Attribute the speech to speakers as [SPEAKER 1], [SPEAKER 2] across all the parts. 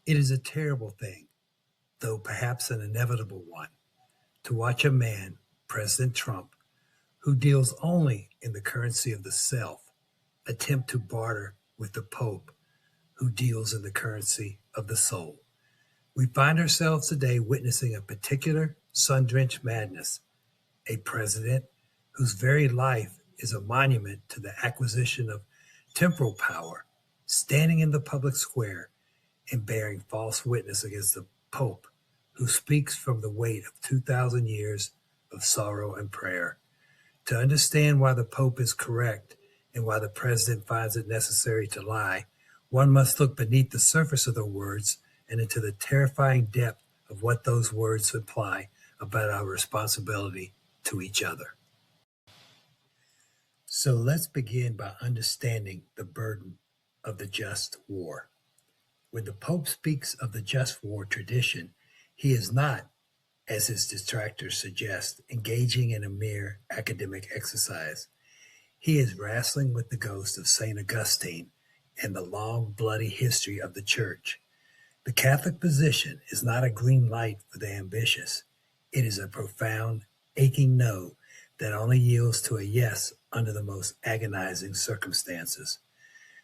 [SPEAKER 1] It is a terrible thing, though perhaps an inevitable one, to watch a man, President Trump, who deals only in the currency of the self, attempt to barter with the Pope, who deals in the currency of the soul. We find ourselves today witnessing a particular sun drenched madness, a president whose very life is a monument to the acquisition of temporal power, standing in the public square and bearing false witness against the Pope, who speaks from the weight of 2,000 years of sorrow and prayer. To understand why the Pope is correct and why the president finds it necessary to lie, one must look beneath the surface of the words and into the terrifying depth of what those words imply about our responsibility to each other. So let's begin by understanding the burden of the just war. When the Pope speaks of the just war tradition, he is not, as his detractors suggest, engaging in a mere academic exercise. He is wrestling with the ghost of St. Augustine and the long, bloody history of the Church. The Catholic position is not a green light for the ambitious. It is a profound, aching no that only yields to a yes under the most agonizing circumstances.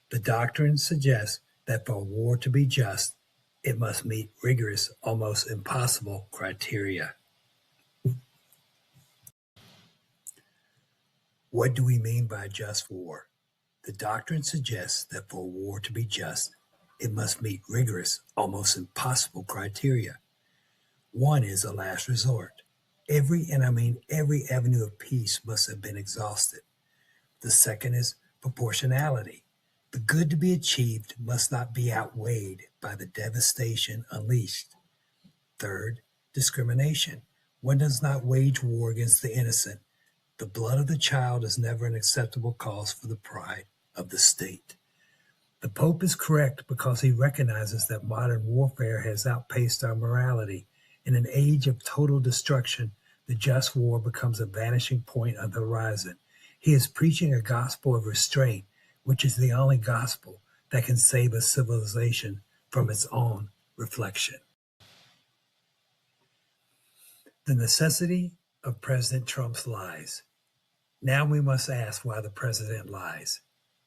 [SPEAKER 1] The doctrine suggests that for a war to be just, it must meet rigorous, almost impossible criteria. What do we mean by just war? The doctrine suggests that for a war to be just, it must meet rigorous, almost impossible criteria. One is a last resort. Every avenue of peace must have been exhausted. The second is proportionality. The good to be achieved must not be outweighed by the devastation unleashed. Third, discrimination. One does not wage war against the innocent. The blood of the child is never an acceptable cause for the pride of the state. The Pope is correct because he recognizes that modern warfare has outpaced our morality. In an age of total destruction, the just war becomes a vanishing point on the horizon. He is preaching a gospel of restraint, which is the only gospel that can save a civilization from its own reflection. The necessity of President Trump's lies. Now we must ask why the president lies.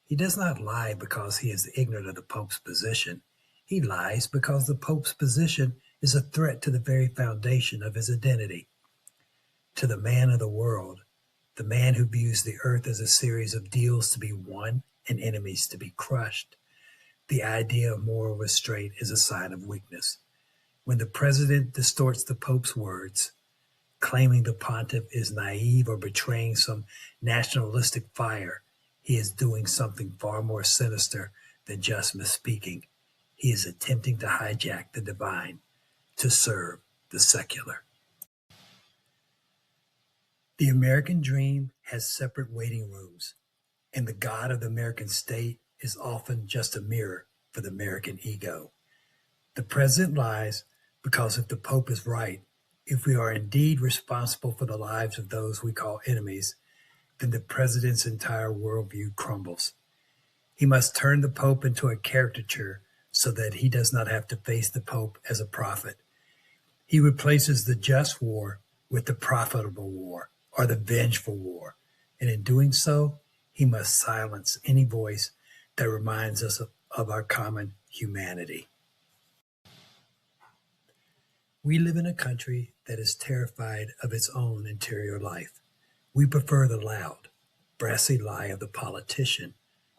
[SPEAKER 1] He does not lie because he is ignorant of the Pope's position. He lies because the Pope's position is a threat to the very foundation of his identity. To the man of the world, the man who views the earth as a series of deals to be won and enemies to be crushed, the idea of moral restraint is a sign of weakness. When the president distorts the Pope's words, claiming the pontiff is naive or betraying some nationalistic fire, he is doing something far more sinister than just misspeaking. He is attempting to hijack the divine to serve the secular. The American dream has separate waiting rooms, and the God of the American state is often just a mirror for the American ego. The president lies because if the Pope is right, if we are indeed responsible for the lives of those we call enemies, then the president's entire worldview crumbles. He must turn the Pope into a caricature so that he does not have to face the Pope as a prophet. He replaces the just war with the profitable war or the vengeful war, and in doing so, he must silence any voice that reminds us of our common humanity. We live in a country that is terrified of its own interior life. We prefer the loud, brassy lie of the politician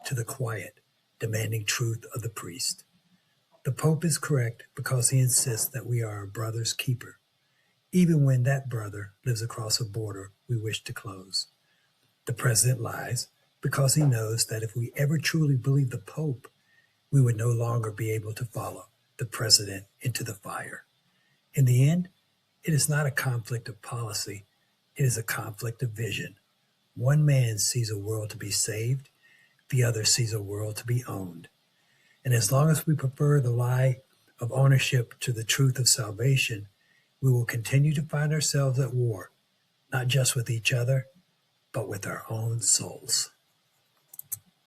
[SPEAKER 1] to the quiet, demanding truth of the priest. The Pope is correct because he insists that we are our brother's keeper, even when that brother lives across a border we wish to close. The president lies because he knows that if we ever truly believe the Pope, we would no longer be able to follow the president into the fire. In the end, it is not a conflict of policy, it is a conflict of vision. One man sees a world to be saved, the other sees a world to be owned. And as long as we prefer the lie of ownership to the truth of salvation, we will continue to find ourselves at war, not just with each other, but with our own souls.